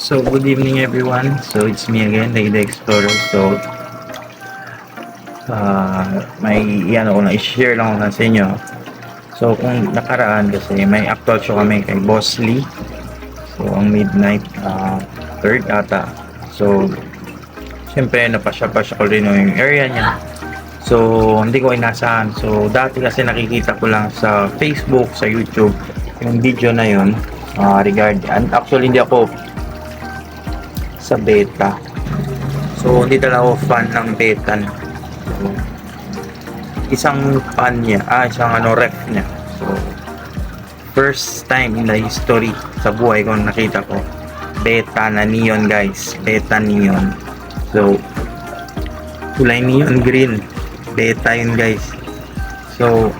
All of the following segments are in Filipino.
So, good evening everyone. So, it's me again, the Explorer. So, may yan ako na i-share lang ako na sa inyo. So, kung nakaraan kasi may actual show kami kay Boss Lee. So, ang midnight, third ata. So, siyempre napasya-pasya ko rin yung area niya. So, hindi ko inasahan. So, dati kasi nakikita ko lang sa Facebook, sa YouTube, yung video na yun. And actually, hindi ako sa beta. So, hindi talaga ako fan ng beta. So, isang fan niya, isang ref niya. So, first time in the history sa buhay ko nakita ko beta na neon, guys. Beta neon. So, kulay neon green. Beta yun, guys. So,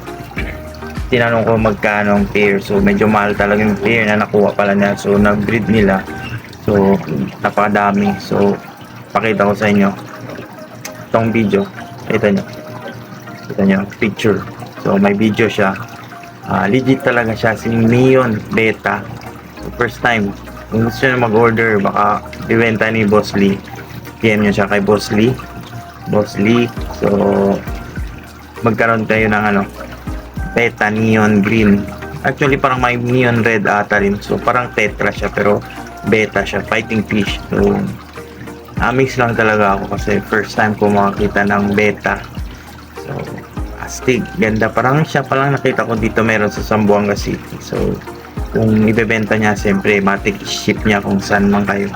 tinanong ko magkano ang pair. So, medyo mahal talaga yung pair na nakuha pala niya. So, nag-breed nila. So, napakadami. So, pakita ko sa inyo itong video. Kita nyo picture. So, may video siya. Legit talaga siya, si neon beta. So, first time kung gusto nyo mag-order, baka ibenta ni Boss Lee, PM nyo siya kay Boss Lee. So, magkaroon kayo ng beta neon green. Actually, parang may neon red ata rin. So, parang tetra siya, pero beta siya, fighting fish. So, amaze lang talaga ako kasi first time ko makakita ng beta. So, astig, ganda. Parang siya palang nakita ko dito meron sa Zamboanga City. So, kung ibebenta niya, siyempre, matik ship niya kung saan man kayo.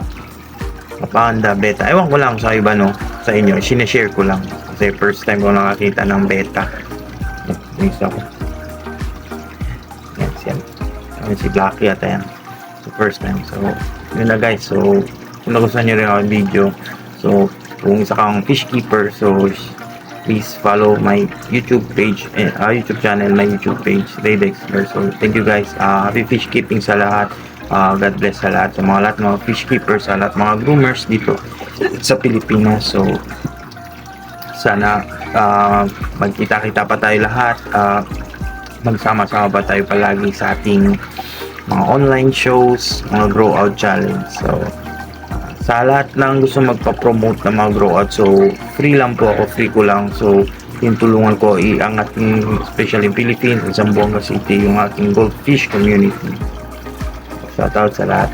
Napakanda, beta. Ewan ko lang sa iba, sa inyo. Sineshare ko lang. Kasi first time ko nakakita ng beta. Next ako. Yan. Si Blacky ata yan. So, first time. So, yun na, guys. So, kung nagustuhan nyo rin ako video, so, kung isa kang fish keeper, so, please follow my YouTube page, YouTube channel, my YouTube page, Explorer. So, thank you, guys. Happy fish keeping sa lahat. God bless sa lahat. Sa lahat mga fish keepers, sa lahat mga groomers dito sa Pilipinas. So, sana magkita-kita pa tayo lahat. Magsama-sama pa tayo palagi sa ating mga online shows, mga grow out challenge. So, sa lahat ng gusto magpa-promote ng mga grow out, so free lang po ako, free ko lang. So, yung tulungan ko ang ating, especially in Philippines, sa Zamboanga City, yung ating goldfish community. Shout out sa lahat.